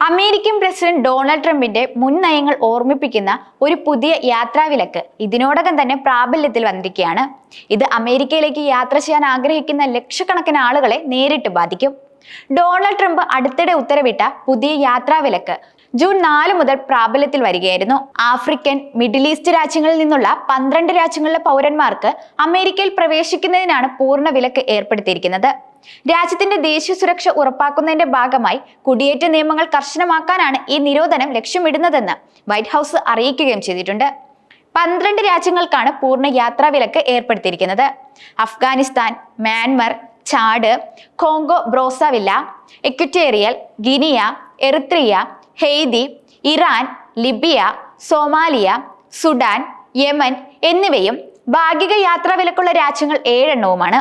American president Donald ട്രംപിന്റെ മുൻ നയങ്ങൾ ഓർമ്മിപ്പിക്കുന്ന ഒരു പുതിയ യാത്രാവിലക്ക് ഇതിനോടകം തന്നെ പ്രാബല്യത്തിൽ വന്നിരിക്കുകയാണ്. ഇത് അമേരിക്കയിലേക്ക് യാത്ര ചെയ്യാൻ ആഗ്രഹിക്കുന്ന ലക്ഷക്കണക്കിന് ആളുകളെ നേരിട്ട് ബാധിക്കും. ഡൊണാൾഡ് ട്രംപ് അടുത്തിടെ ഉത്തരവിട്ട പുതിയ യാത്രാവിലക്ക് ജൂൺ 4 മുതൽ പ്രാബല്യത്തിൽ വരികയായിരുന്നു. ആഫ്രിക്കൻ, മിഡിൽ ഈസ്റ്റ് രാജ്യങ്ങളിൽ നിന്നുള്ള 12 രാജ്യങ്ങളിലെ പൗരന്മാർക്ക് അമേരിക്കയിൽ പ്രവേശിക്കുന്നതിനാണ് പൂർണ്ണ വിലക്ക് ഏർപ്പെടുത്തിയിരിക്കുന്നത്. രാജ്യത്തിന്റെ ദേശീയ സുരക്ഷ ഉറപ്പാക്കുന്നതിന്റെ ഭാഗമായി കുടിയേറ്റ നിയമങ്ങൾ കർശനമാക്കാനാണ് ഈ നിരോധനം ലക്ഷ്യമിടുന്നതെന്ന് വൈറ്റ് ഹൗസ് അറിയിക്കുകയും ചെയ്തിട്ടുണ്ട്. 12 രാജ്യങ്ങൾക്കാണ് പൂർണ്ണ യാത്രാവിലക്ക് ഏർപ്പെടുത്തിയിരിക്കുന്നത്. Afghanistan, Myanmar, Chad, Congo Brazzaville, Equatorial Guinea, Eritrea, Haiti, Iran, Libya, Somalia, Sudan, Yemen എന്നിവയും ഭാഗിക യാത്രാവിലക്കുള്ള രാജ്യങ്ങൾ 7 എണ്ണവുമാണ്.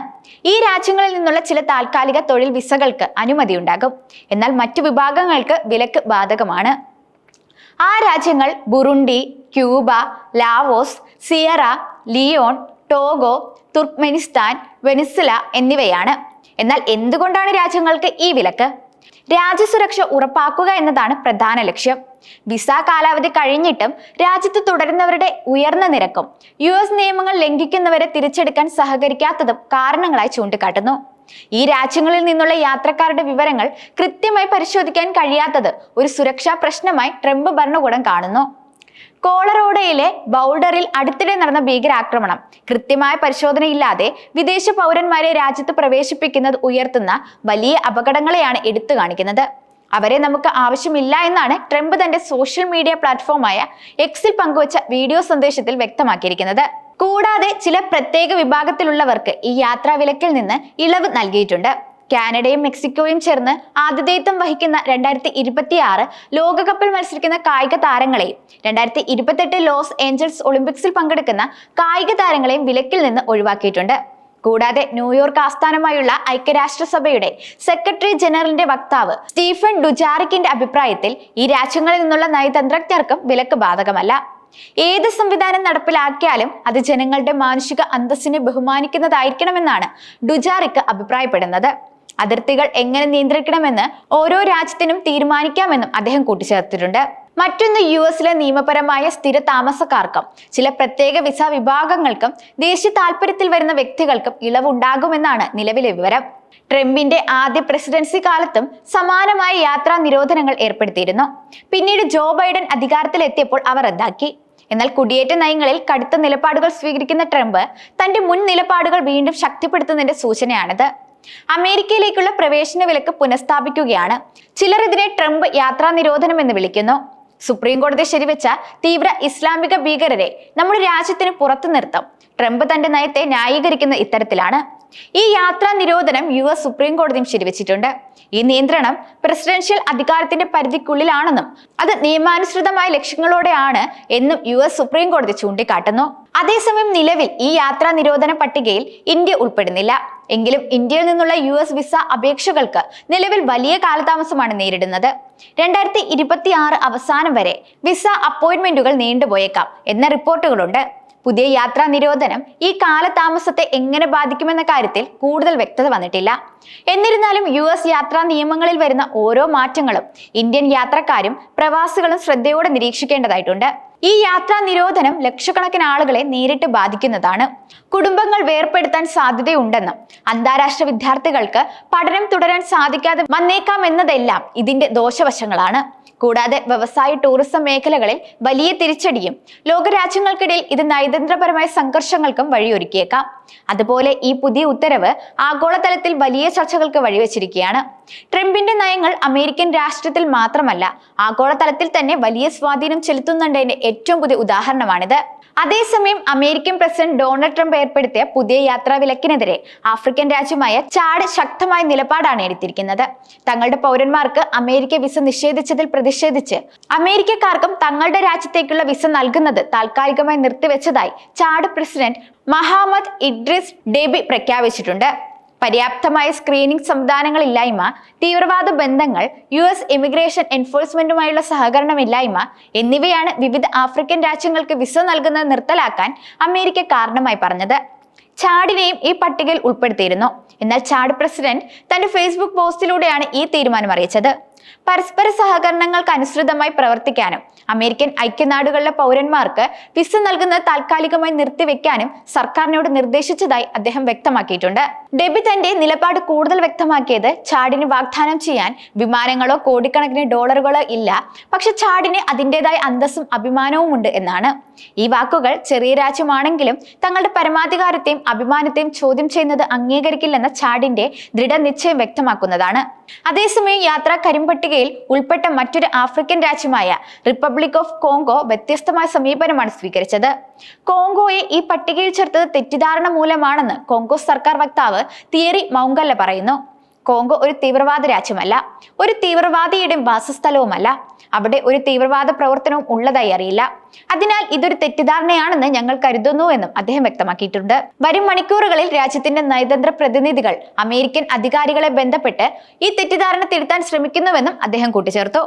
ഈ രാജ്യങ്ങളിൽ നിന്നുള്ള ചില താൽക്കാലിക തൊഴിൽ വിസകൾക്ക് അനുമതിയുണ്ടാകും. എന്നാൽ മറ്റു വിഭാഗങ്ങൾക്ക് വിലക്ക് ബാധകമാണ്. ആ രാജ്യങ്ങൾ Burundi, Cuba, Laos, Sierra Leone, Togo, Turkmenistan, Venezuela എന്നിവയാണ്. എന്നാൽ എന്തുകൊണ്ടാണ് രാജ്യങ്ങൾക്ക് ഈ വിലക്ക്? രാജ്യസുരക്ഷ ഉറപ്പാക്കുക എന്നതാണ് പ്രധാന ലക്ഷ്യം. വിസ കാലാവധി കഴിഞ്ഞിട്ടും രാജ്യത്ത് തുടരുന്നവരുടെ ഉയർന്ന നിരക്കും US നിയമങ്ങൾ ലംഘിക്കുന്നവരെ തിരിച്ചെടുക്കാൻ സഹകരിക്കാത്തതും കാരണങ്ങളായി ചൂണ്ടിക്കാട്ടുന്നു. ഈ രാജ്യങ്ങളിൽ നിന്നുള്ള യാത്രക്കാരുടെ വിവരങ്ങൾ കൃത്യമായി പരിശോധിക്കാൻ കഴിയാത്തത് ഒരു സുരക്ഷാ പ്രശ്നമായി ട്രംപ് ഭരണകൂടം കാണുന്നു. കോളറോഡോയിലെ ബൗൾഡറിൽ അടുത്തിടെ നടന്ന ഭീകരാക്രമണം കൃത്യമായ പരിശോധനയില്ലാതെ വിദേശ പൗരന്മാരെ രാജ്യത്ത് പ്രവേശിപ്പിക്കുന്നത് ഉയർത്തുന്ന വലിയ അപകടങ്ങളെയാണ് എടുത്തു കാണിക്കുന്നത്. അവരെ നമുക്ക് ആവശ്യമില്ല എന്നാണ് ട്രംപ് തന്റെ സോഷ്യൽ മീഡിയ പ്ലാറ്റ്ഫോമായ എക്സിൽ പങ്കുവച്ച വീഡിയോ സന്ദേശത്തിൽ വ്യക്തമാക്കിയിരിക്കുന്നത്. കൂടാതെ ചില പ്രത്യേക വിഭാഗത്തിലുള്ളവർക്ക് ഈ യാത്രാവിലക്കിൽ നിന്ന് ഇളവ് നൽകിയിട്ടുണ്ട്. കാനഡയും മെക്സിക്കോയും ചേർന്ന് ആതിഥേയത്വം വഹിക്കുന്ന 2026 ലോകകപ്പിൽ മത്സരിക്കുന്ന കായിക താരങ്ങളെയും 2028 ലോസ് ഏഞ്ചൽസ് ഒളിമ്പിക്സിൽ പങ്കെടുക്കുന്ന കായിക താരങ്ങളെയും വിലക്കിൽ നിന്ന് ഒഴിവാക്കിയിട്ടുണ്ട്. കൂടാതെ ന്യൂയോർക്ക് ആസ്ഥാനമായുള്ള ഐക്യരാഷ്ട്രസഭയുടെ സെക്രട്ടറി ജനറലിന്റെ വക്താവ് സ്റ്റീഫൻ ഡുജാറിക്കിന്റെ അഭിപ്രായത്തിൽ ഈ രാജ്യങ്ങളിൽ നിന്നുള്ള നയതന്ത്രജ്ഞർക്കും വിലക്ക് ബാധകമല്ല. ഏത് സംവിധാനം നടപ്പിലാക്കിയാലും അത് ജനങ്ങളുടെ മാനുഷിക അന്തസ്സിനെ ബഹുമാനിക്കുന്നതായിരിക്കണമെന്നാണ് ഡുജാറിക്ക് അഭിപ്രായപ്പെടുന്നത്. അതിർത്തികൾ എങ്ങനെ നിയന്ത്രിക്കണമെന്ന് ഓരോ രാജ്യത്തിനും തീരുമാനിക്കാമെന്നും അദ്ദേഹം കൂട്ടിച്ചേർത്തിട്ടുണ്ട്. മറ്റൊന്ന് US നിയമപരമായ സ്ഥിര താമസക്കാർക്കും ചില പ്രത്യേക വിസ വിഭാഗങ്ങൾക്കും ദേശീയ താൽപര്യത്തിൽ വരുന്ന വ്യക്തികൾക്കും ഇളവുണ്ടാകുമെന്നാണ് നിലവിലെ വിവരം. ട്രംപിന്റെ ആദ്യ പ്രസിഡൻസി കാലത്തും സമാനമായ യാത്രാ നിരോധനങ്ങൾ ഏർപ്പെടുത്തിയിരുന്നു. പിന്നീട് ജോ ബൈഡൻ അധികാരത്തിലെത്തിയപ്പോൾ അവ റദ്ദാക്കി. എന്നാൽ കുടിയേറ്റ നയങ്ങളിൽ കടുത്ത നിലപാടുകൾ സ്വീകരിക്കുന്ന ട്രംപ് തന്റെ മുൻ നിലപാടുകൾ വീണ്ടും ശക്തിപ്പെടുത്തുന്നതിന്റെ സൂചനയാണിത്. അമേരിക്കയിലേക്കുള്ള പ്രവേശന വിലക്ക് പുനഃസ്ഥാപിക്കുകയാണ്. ചിലർ ഇതിനെ ട്രംപ് യാത്രാ നിരോധനം എന്ന് വിളിക്കുന്നു. സുപ്രീം കോടതി ശരിവെച്ച തീവ്ര ഇസ്ലാമിക ഭീകരരെ നമ്മുടെ രാജ്യത്തിന് പുറത്തു നിർത്തും. ട്രംപ് തന്റെ നയത്തെ ന്യായീകരിക്കുന്ന ഇത്തരത്തിലാണ്. ഈ യാത്രാ നിരോധനം US സുപ്രീം കോടതിയും ശരിവെച്ചിട്ടുണ്ട്. ഈ നിയന്ത്രണം പ്രസിഡൻഷ്യൽ അധികാരത്തിന്റെ പരിധിക്കുള്ളിലാണെന്നും അത് നിയമാനുസൃതമായ ലക്ഷ്യങ്ങളോടെയാണ് എന്നും US സുപ്രീം കോടതി ചൂണ്ടിക്കാട്ടുന്നു. അതേസമയം നിലവിൽ ഈ യാത്രാ നിരോധന പട്ടികയിൽ ഇന്ത്യ ഉൾപ്പെടുന്നില്ല. എങ്കിലും ഇന്ത്യയിൽ നിന്നുള്ള US വിസ അപേക്ഷകൾക്ക് നിലവിൽ വലിയ കാലതാമസമാണ് നേരിടുന്നത്. 2026 അവസാനം വരെ വിസ അപ്പോയിന്റ്മെന്റുകൾ നീണ്ടുപോയേക്കാം എന്ന റിപ്പോർട്ടുകളുണ്ട്. പുതിയ യാത്രാ നിരോധനം ഈ കാലതാമസത്തെ എങ്ങനെ ബാധിക്കുമെന്ന കാര്യത്തിൽ കൂടുതൽ വ്യക്തത വന്നിട്ടില്ല. എന്നിരുന്നാലും US യാത്രാ നിയമങ്ങളിൽ വരുന്ന ഓരോ മാറ്റങ്ങളും ഇന്ത്യൻ യാത്രക്കാരും പ്രവാസികളും ശ്രദ്ധയോടെ നിരീക്ഷിക്കേണ്ടതായിട്ടുണ്ട്. ഈ യാത്രാ നിരോധനം ലക്ഷക്കണക്കിന് ആളുകളെ നേരിട്ട് ബാധിക്കുന്നതാണ്. കുടുംബങ്ങൾ വേർപെടുത്താൻ സാധ്യതയുണ്ടെന്നും അന്താരാഷ്ട്ര വിദ്യാർത്ഥികൾക്ക് പഠനം തുടരാൻ സാധിക്കാതെ വന്നേക്കാമെന്നതെല്ലാം ഇതിന്റെ ദോഷവശങ്ങളാണ്. കൂടാതെ വ്യവസായ ടൂറിസം മേഖലകളിൽ വലിയ തിരിച്ചടിയും ലോകരാജ്യങ്ങൾക്കിടയിൽ ഇത് നയതന്ത്രപരമായ സംഘർഷങ്ങൾക്കും വഴിയൊരുക്കിയേക്കാം. അതുപോലെ ഈ പുതിയ ഉത്തരവ് ആഗോളതലത്തിൽ വലിയ ചർച്ചകൾക്ക് വഴിവെച്ചിരിക്കുകയാണ്. ട്രംപിന്റെ നയങ്ങൾ അമേരിക്കൻ രാഷ്ട്രീയത്തിൽ മാത്രമല്ല ആഗോളതലത്തിൽ തന്നെ വലിയ സ്വാധീനം ചെലുത്തുന്നുണ്ടതിന്റെ ഏറ്റവും പുതിയ ഉദാഹരണമാണിത്. അതേസമയം അമേരിക്കൻ പ്രസിഡന്റ് ഡൊണാൾഡ് ട്രംപ് ഏർപ്പെടുത്തിയ പുതിയ യാത്രാ വിലക്കിനെതിരെ ആഫ്രിക്കൻ രാജ്യമായ ചാഡ് ശക്തമായ നിലപാടാണ് എടുത്തിരിക്കുന്നത്. തങ്ങളുടെ പൗരന്മാർക്ക് അമേരിക്ക വിസ നിഷേധിച്ചതിൽ പ്രതിഷേധിച്ച് അമേരിക്കക്കാർക്കും തങ്ങളുടെ രാജ്യത്തേക്കുള്ള വിസ നൽകുന്നത് താൽക്കാലികമായി നിർത്തിവെച്ചതായി Chad president Mahamat Idriss Deby പ്രഖ്യാപിച്ചിട്ടുണ്ട്. പര്യാപ്തമായ സ്ക്രീനിംഗ് സംവിധാനങ്ങളില്ലായ്മ, തീവ്രവാദ ബന്ധങ്ങൾ, US ഇമിഗ്രേഷൻ എൻഫോഴ്സ്മെന്റുമായുള്ള സഹകരണമില്ലായ്മ എന്നിവയാണ് വിവിധ ആഫ്രിക്കൻ രാജ്യങ്ങൾക്ക് വിസ നൽകുന്നത് നിർത്തലാക്കാൻ അമേരിക്ക കാരണമായി പറഞ്ഞത്. ചാഡിനെയും ഈ പട്ടികയിൽ ഉൾപ്പെടുത്തിയിരുന്നു. എന്നാൽ ചാഡ് പ്രസിഡന്റ് തന്റെ ഫേസ്ബുക്ക് പോസ്റ്റിലൂടെയാണ് ഈ തീരുമാനം അറിയിച്ചത്. പരസ്പര സഹകരണങ്ങൾക്ക് അനുസൃതമായി പ്രവർത്തിക്കാനും അമേരിക്കൻ ഐക്യനാടുകളിലെ പൗരന്മാർക്ക് വിസ നൽകുന്നത് താൽക്കാലികമായി നിർത്തിവെക്കാനും സർക്കാരിനോട് നിർദ്ദേശിച്ചതായി അദ്ദേഹം വ്യക്തമാക്കിയിട്ടുണ്ട്. ഡെബി തന്റെ നിലപാട് കൂടുതൽ വ്യക്തമാക്കിയത് ചാഡിന് വാഗ്ദാനം ചെയ്യാൻ വിമാനങ്ങളോ കോടിക്കണക്കിന് ഡോളറുകളോ ഇല്ല, പക്ഷെ ചാഡിന് അതിൻ്റെതായ അന്തസ്സും അഭിമാനവും ഉണ്ട് എന്നാണ്. ഈ വാക്കുകൾ ചെറിയ രാജ്യമാണെങ്കിലും തങ്ങളുടെ പരമാധികാരത്തെയും അഭിമാനത്തെയും ചോദ്യം ചെയ്യുന്നത് അംഗീകരിക്കില്ലെന്ന ചാഡിന്റെ ദൃഢനിശ്ചയം വ്യക്തമാക്കുന്നതാണ്. അതേസമയം യാത്രാ കരിമ്പട്ടികയിൽ ഉൾപ്പെട്ട മറ്റൊരു ആഫ്രിക്കൻ രാജ്യമായ റിപ്പബ്ലിക് ഓഫ് കോങ്കോ വ്യത്യസ്തമായ സമീപനമാണ് സ്വീകരിച്ചത്. കോങ്കോയെ ഈ പട്ടികയിൽ ചേർത്തത് തെറ്റിദ്ധാരണ മൂലമാണെന്ന് കോങ്കോ സർക്കാർ വക്താവ് തിയറി മൗങ്കല്ല പറയുന്നു. കോങ്കോ ഒരു തീവ്രവാദ രാജ്യമല്ല, ഒരു തീവ്രവാദിയുടെയും വാസസ്ഥലവുമല്ല. അവിടെ ഒരു തീവ്രവാദ പ്രവർത്തനവും ഉള്ളതായി അറിയില്ല. അതിനാൽ ഇതൊരു തെറ്റിദ്ധാരണയാണെന്ന് ഞങ്ങൾ കരുതുന്നുവെന്നും അദ്ദേഹം വ്യക്തമാക്കിയിട്ടുണ്ട്. വരും മണിക്കൂറുകളിൽ രാജ്യത്തിന്റെ നയതന്ത്ര പ്രതിനിധികൾ അമേരിക്കൻ അധികാരികളെ ബന്ധപ്പെട്ട് ഈ തെറ്റിദ്ധാരണ തിരുത്താൻ ശ്രമിക്കുന്നുവെന്നും അദ്ദേഹം കൂട്ടിച്ചേർത്തു.